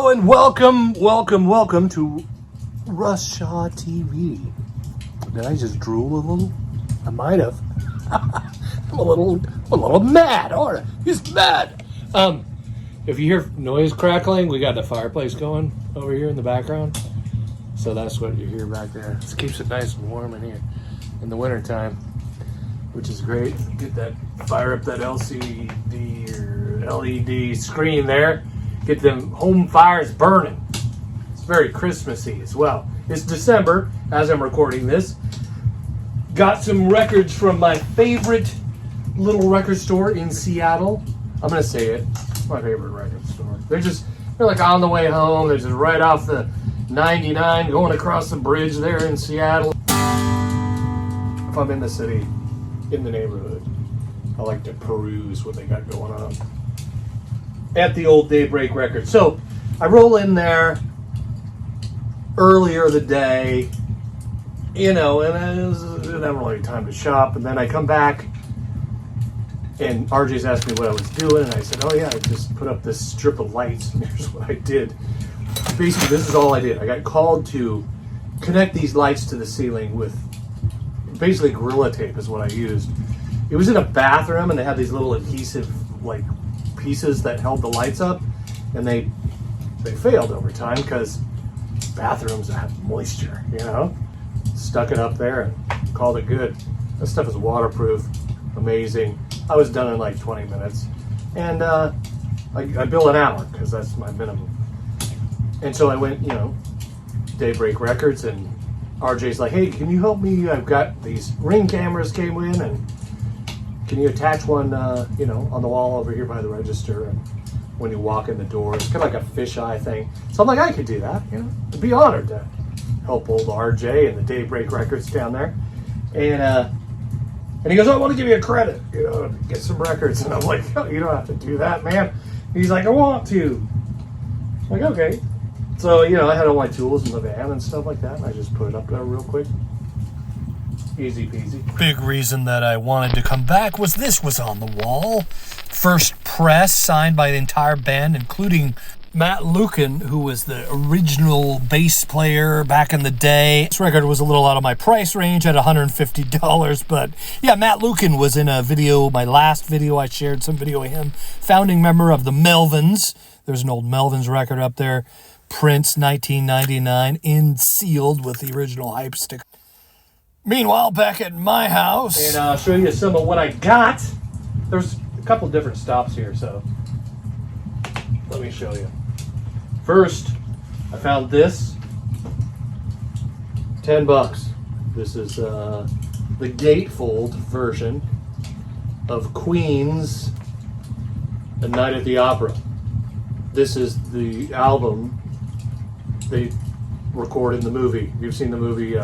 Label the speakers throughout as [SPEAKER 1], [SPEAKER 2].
[SPEAKER 1] Hello and welcome to Russia TV. Did I just drool a little? I might have. I'm a little mad, aren't I? He's mad. If you hear noise crackling, we got the fireplace going over here in the background. So that's what you hear back there. This keeps it nice and warm in here in the wintertime, which is great. Get that, fire up that LCD or LED screen there. Get them home fires burning. It's very Christmassy as well. It's December as I'm recording this. Got some records from my favorite little record store in Seattle. I'm gonna say it. It's my favorite record store. They're like on the way home. They're just right off the 99 going across the bridge there in Seattle. If I'm in the city, in the neighborhood, I like to peruse what they got going on at the old Daybreak record. So I roll in there earlier the day, and I didn't have really time to shop. And then I come back, and RJ's asked me what I was doing, and I said, oh yeah, I just put up this strip of lights, and here's what I did. Basically, this is all I did. I got called to connect these lights to the ceiling with basically Gorilla Tape is what I used. It was in a bathroom, and they had these little adhesive pieces that held the lights up, and they failed over time because bathrooms have moisture, Stuck it up there and called it good. This stuff is waterproof, amazing. I was done in like 20 minutes, and I bill an hour because that's my minimum. And so I went, Daybreak Records, and RJ's like, hey, can you help me? I've got these Ring cameras came in, and can you attach one, on the wall over here by the register? And when you walk in the door, it's kind of like a fisheye thing. So I'm like, I could do that, I'd be honored to help old RJ and the Daybreak Records down there. And he goes, oh, I want to give you a credit, get some records. And I'm like, oh, you don't have to do that, man. He's like, I want to. I'm like, okay. So, I had all my tools in the van and stuff like that, and I just put it up there real quick. Easy peasy. Big reason that I wanted to come back was this was on the wall. First press signed by the entire band, including Matt Lukin, who was the original bass player back in the day. This record was a little out of my price range at $150, but yeah, Matt Lukin was in a video, my last video I shared, some video of him, founding member of the Melvins. There's an old Melvins record up there. Prince, 1999, sealed with the original hype sticker. Meanwhile, back at my house, and I'll show you some of what I got. There's a couple different stops here, so let me show you. First, I found this, $10. This is the gatefold version of Queen's A Night at the Opera. This is the album they recorded in the movie. You've seen the movie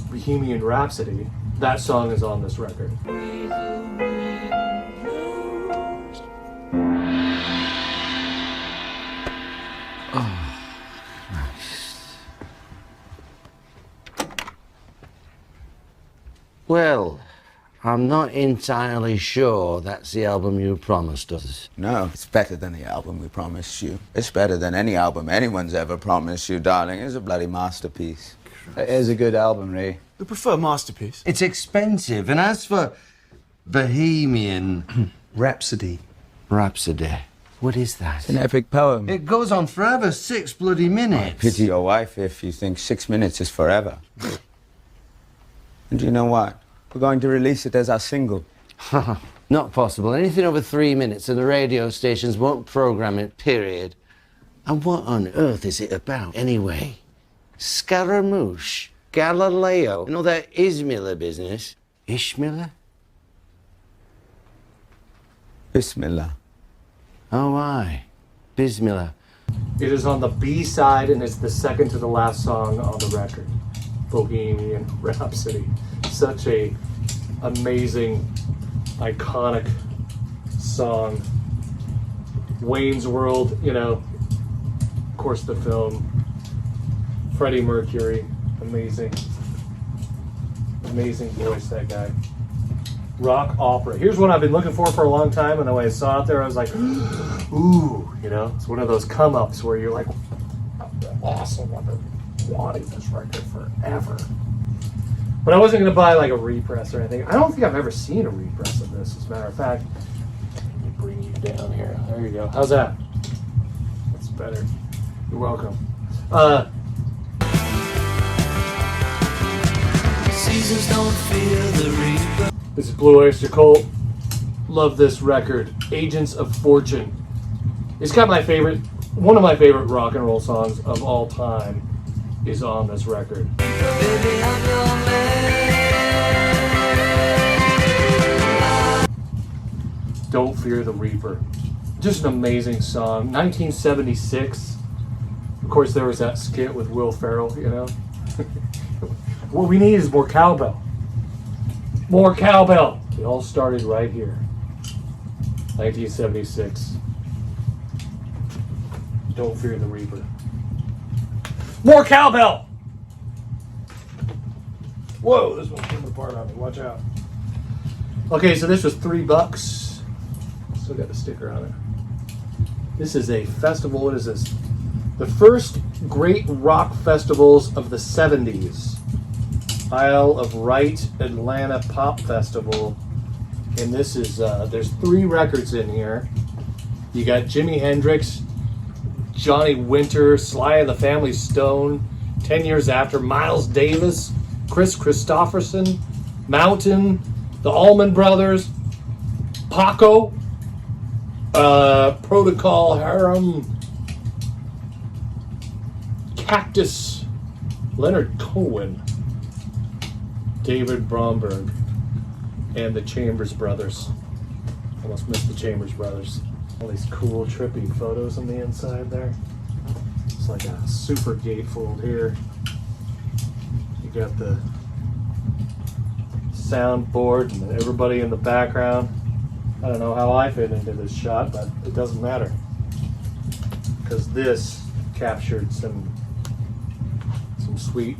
[SPEAKER 1] Bohemian Rhapsody. That song is on this record.
[SPEAKER 2] Oh, Christ. Well, I'm not entirely sure that's the album you promised us.
[SPEAKER 3] No, it's better than the album we promised you. It's better than any album anyone's ever promised you, darling. It's a bloody masterpiece.
[SPEAKER 4] It is a good album, Ray. We prefer masterpiece.
[SPEAKER 2] It's expensive, and as for Bohemian
[SPEAKER 4] Rhapsody.
[SPEAKER 2] What is that?
[SPEAKER 3] It's an epic poem.
[SPEAKER 2] It goes on forever, 6 bloody minutes.
[SPEAKER 3] I pity your wife if you think 6 minutes is forever. And do you know what? We're going to release it as our single.
[SPEAKER 2] Not possible. Anything over 3 minutes and the radio stations won't program it, period. And what on earth is it about, anyway? Scaramouche, Galileo, and all that Ismiller business. Ishmiller?
[SPEAKER 3] Bismillah.
[SPEAKER 2] Oh, aye. Bismillah.
[SPEAKER 1] It is on the B side, and it's the second to the last song on the record. Bohemian Rhapsody. Such a amazing, iconic song. Wayne's World, of course the film. Freddie Mercury, amazing voice, that guy. rock opera. Here's one I've been looking for a long time, and then when I saw it there, I was like, ooh, you know, it's one of those come-ups where you're like, awesome, I've been wanting this record forever. But I wasn't going to buy like a repress or anything. I don't think I've ever seen a repress of this, as a matter of fact. Let me bring you down here. There you go. How's that? That's better. You're welcome.
[SPEAKER 5] Seasons don't fear the reaper.
[SPEAKER 1] This is Blue Oyster Cult. Love this record. Agents of Fortune. It's got my favorite, one of my favorite rock and roll songs of all time is on this record.
[SPEAKER 5] Baby, I'm your man.
[SPEAKER 1] Don't Fear the Reaper. Just an amazing song. 1976. Of course, there was that skit with Will Ferrell, you know. What we need is more cowbell. More cowbell. It all started right here. 1976. Don't Fear the Reaper. More cowbell! Whoa, this one's coming apart on me. Watch out. Okay, so this was $3. Still got the sticker on it. This is a festival. What is this? The first great rock festivals of the 70s. Isle of Wight Atlanta Pop Festival. And this is, there's 3 records in here. You got Jimi Hendrix, Johnny Winter, Sly and the Family Stone, 10 Years After, Miles Davis, Chris Christopherson, Mountain, the Allman Brothers, Paco, Protocol Harum, Cactus, Leonard Cohen, David Bromberg, and the Chambers Brothers. Almost missed the Chambers Brothers. All these cool, trippy photos on the inside there. It's like a super gatefold here. You got the soundboard and everybody in the background. I don't know how I fit into this shot, but it doesn't matter. Because this captured some sweet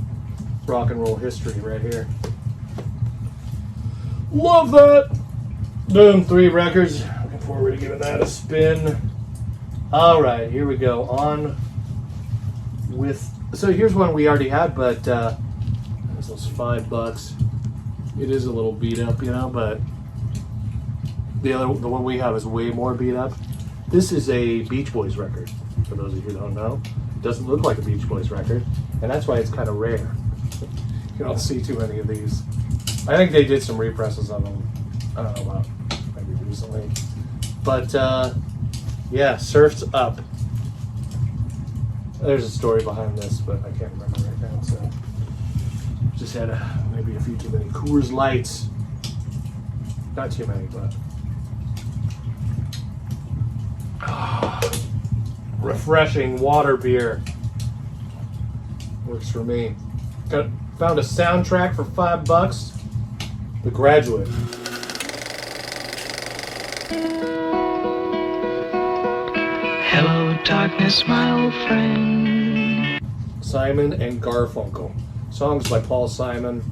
[SPEAKER 1] rock and roll history right here. Love that! Boom, 3 records. Looking forward to giving that a spin. Alright, here we go. On with... So here's one we already had, but this was $5. It is a little beat up, you know, but the one we have is way more beat up. This is a Beach Boys record, for those of you who don't know. It doesn't look like a Beach Boys record, and that's why it's kind of rare. You don't see too many of these. I think they did some represses on them. I don't know about maybe recently. But yeah, Surf's Up. There's a story behind this, but I can't remember right now. So just had maybe a few too many Coors Lights. Not too many, but refreshing water beer works for me. Found a soundtrack for $5. The Graduate.
[SPEAKER 5] Hello, darkness, my old friend.
[SPEAKER 1] Simon and Garfunkel. Songs by Paul Simon.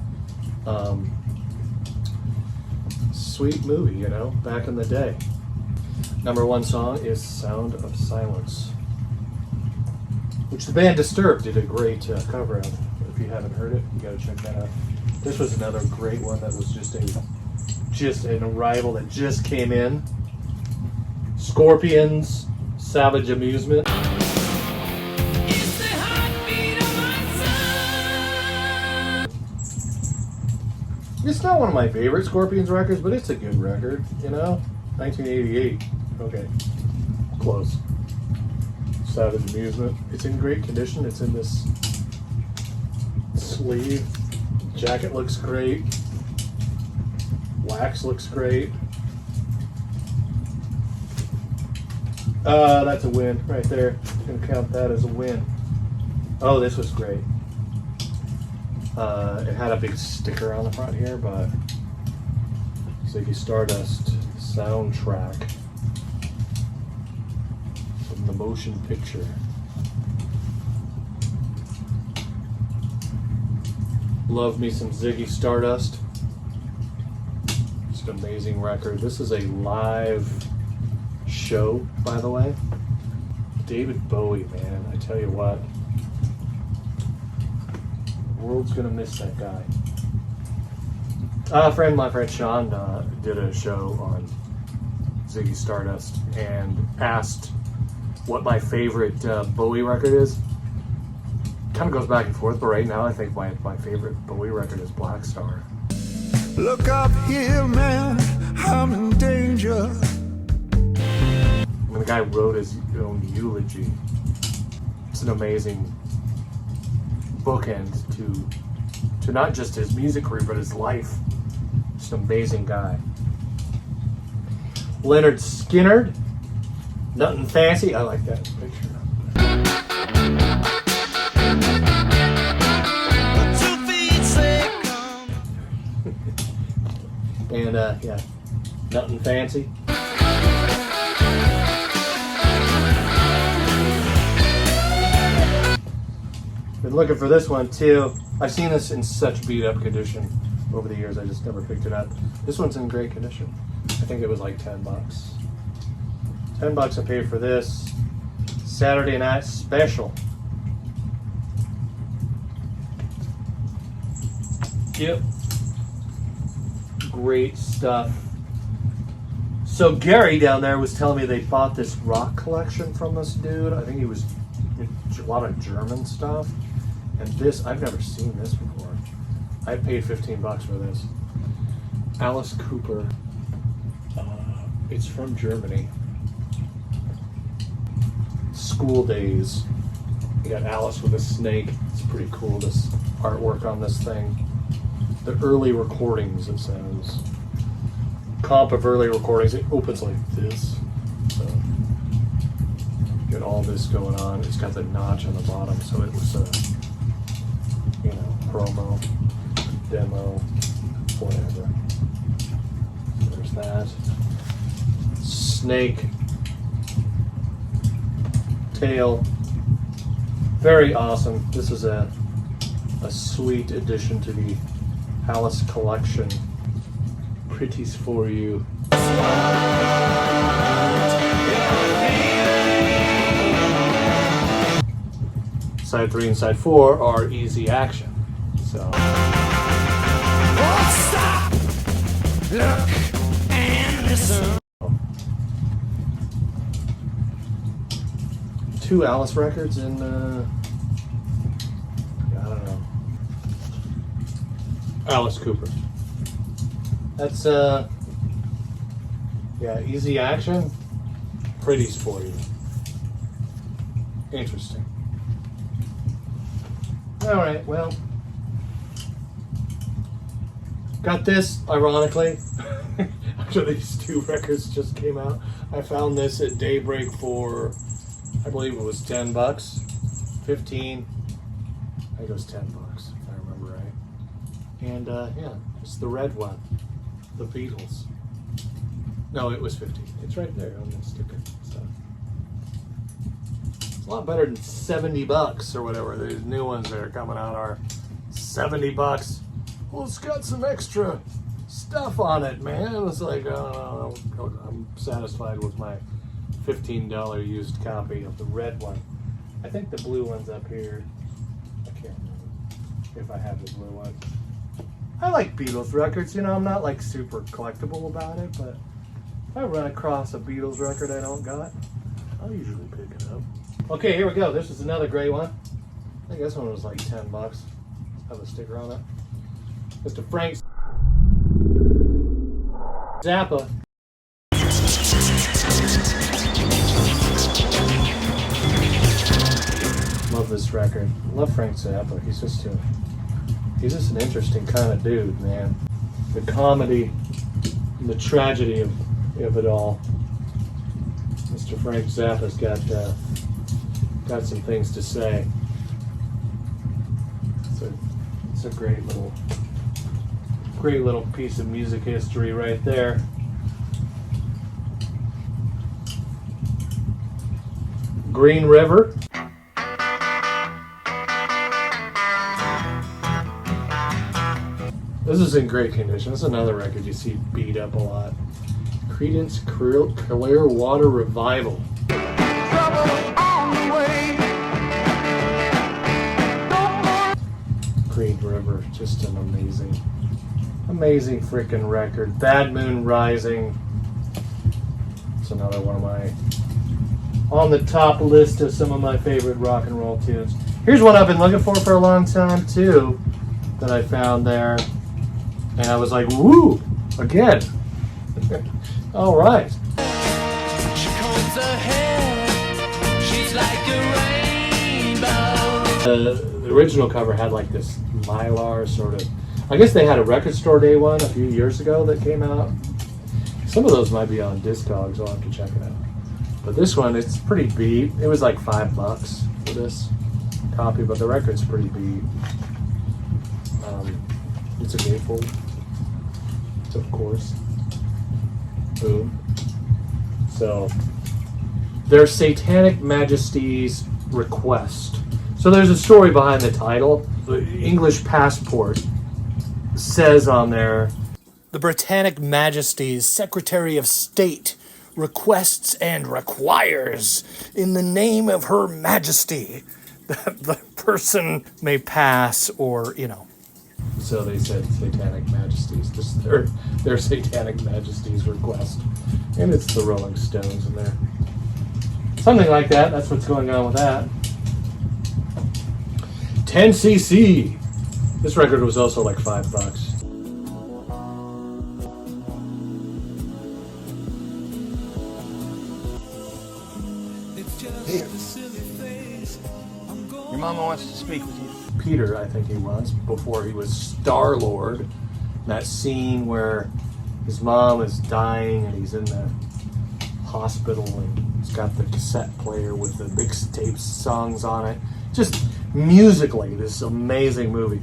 [SPEAKER 1] Sweet movie, you know, back in the day. Number 1 song is Sound of Silence, which the band Disturbed did a great cover of. If you haven't heard it, you gotta check that out. This was another great one that was just an arrival that just came in. Scorpions, Savage Amusement.
[SPEAKER 5] It's the heartbeat of my soul.
[SPEAKER 1] It's not one of my favorite Scorpions records, but it's a good record, you know? 1988. Okay. Close. Savage Amusement. It's in great condition. It's in this sleeve. Jacket looks great. Wax looks great. That's a win right there. I'm going to count that as a win. Oh, this was great. It had a big sticker on the front here, but Ziggy Stardust soundtrack from the motion picture. Love me some Ziggy Stardust. Just an amazing record. This is a live show, by the way. David Bowie, man, I tell you what. The world's gonna miss that guy. My friend Sean did a show on Ziggy Stardust and asked what my favorite Bowie record is. Kind of goes back and forth, but right now I think my favorite Bowie record is Black Star.
[SPEAKER 6] Look up here, man, I'm in danger.
[SPEAKER 1] I mean, the guy wrote his own eulogy. It's an amazing bookend to not just his music career, but his life. Just an amazing guy. Leonard Skinner, Nothing Fancy. I like that picture. And yeah, Nothing Fancy. Been looking for this one too. I've seen this in such beat up condition over the years, I just never picked it up. This one's in great condition. I think it was like $10. $10 I paid for this. Saturday Night Special. Yep. Great stuff. So Gary down there was telling me they bought this rock collection from this dude. I think he was a lot of German stuff. And this, I've never seen this before. I paid $15 for this. Alice Cooper. It's from Germany. School Days. You got Alice with a snake. It's pretty cool, this artwork on this thing. The early recordings, it says. Comp of early recordings. It opens like this. So, got all this going on. It's got the notch on the bottom, so it was promo, demo, whatever. There's that. Snake. Tail. Very awesome. This is a sweet addition to the Alice collection. Pretties for you. Side 3 and side 4 are easy action. So.
[SPEAKER 5] Oh, stop! Look and listen.
[SPEAKER 1] 2 Alice records in, I don't know. Alice Cooper. That's, yeah, easy action. Pretties for you. Interesting. Alright, well. Got this, ironically, after these 2 records just came out. I found this at Daybreak for, I believe it was $10, 15. I think it was $10 if I remember right. And yeah, it's the red one, the Beatles. No, it was 15. It's right there on the sticker. So it's a lot better than $70 or whatever. These new ones that are coming out are $70. Well, it's got some extra stuff on it, man. It's like, I'm satisfied with my $15 used copy of the red one. I think the blue one's up here. I can't remember if I have the blue one. I like Beatles records. I'm not like super collectible about it, but if I run across a Beatles record I don't got, I'll usually pick it up. Okay, here we go. This is another great one. I think this one was like $10. Have a sticker on it. Mr. Frank Zappa. Love this record. Love Frank Zappa. He's just an interesting kind of dude, man. The comedy and the tragedy of it all. Mr. Frank Zappa's got some things to say. It's a great little piece of music history right there. Green River. This is in great condition. This is another record you see beat up a lot. Creedence Clearwater Revival. Green River, just an amazing freaking record. Bad Moon Rising. It's another one of my on the top list of some of my favorite rock and roll tunes. Here's one I've been looking for a long time too, that I found there, and I was like, woo, again. All right.
[SPEAKER 5] She combs her hair, she's like a rainbow.
[SPEAKER 1] The original cover had like this mylar sort of. I guess they had a record store day one a few years ago that came out. Some of those might be on Discogs. I'll have to check it out. But this one, it's pretty beat. It was like $5 for this copy, but the record's pretty beat. It's a gatefold, of course. Boom. So, their Satanic Majesty's Request. So there's a story behind the title. The English Passport says on there, the Britannic Majesty's Secretary of State requests and requires, in the name of Her Majesty, that the person may pass, or, you know. So they said Satanic Majesties, just their Satanic Majesty's request. And it's the Rolling Stones in there. Something like that. That's what's going on with that. 10cc. This record was also like $5.
[SPEAKER 4] Your mama wants to speak with you.
[SPEAKER 1] Peter, I think he was, before he was Star-Lord. That scene where his mom is dying and he's in the hospital and he's got the cassette player with the mixtape songs on it. Just musically, this amazing movie.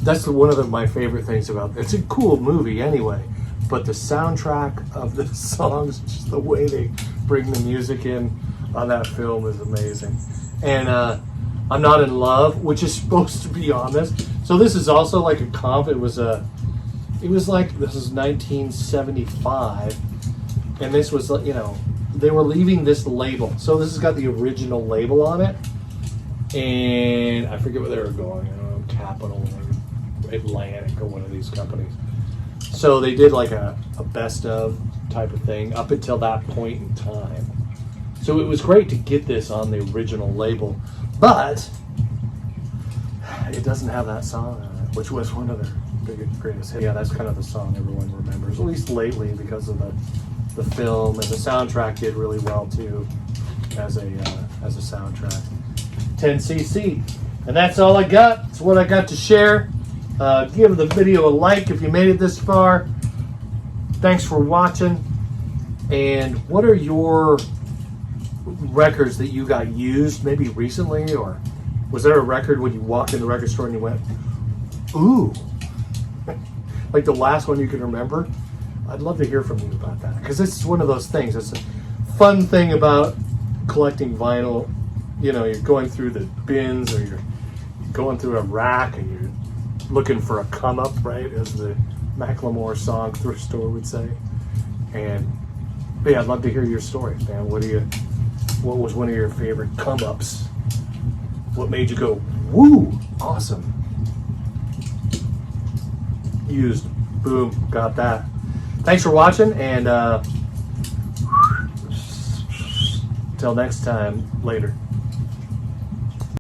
[SPEAKER 1] That's one of my favorite things about it. It's a cool movie anyway, but the soundtrack of the songs, just the way they bring the music in on that film is amazing. And I'm Not in Love, which is supposed to be on this. So this is also like a comp. It was like, this is 1975, and this was, you know, they were leaving this label. So this has got the original label on it, and I forget where they were going. I don't know, Capital or Atlantic or one of these companies. So they did like a best of type of thing up until that point in time. So it was great to get this on the original label, but it doesn't have that song on it, which was one of their greatest hits. Yeah, that's kind of the song everyone remembers, at least lately, because of the film, and the soundtrack did really well too as a soundtrack. 10cc, and that's all I got. It's what I got to share. Give the video a like if you made it this far. Thanks for watching. And what are your records that you got used maybe recently, or was there a record when you walked in the record store and you went, ooh, like the last one you can remember? I'd love to hear from you about that, because it's one of those things. It's a fun thing about collecting vinyl. You know, you're going through the bins, or you're going through a rack and you're looking for a come up, right, as the Macklemore song thrift store would say. And yeah, I'd love to hear your story, man. What was one of your favorite come ups? What made you go, woo, awesome? Used, boom, got that. Thanks for watching, and till next time, later.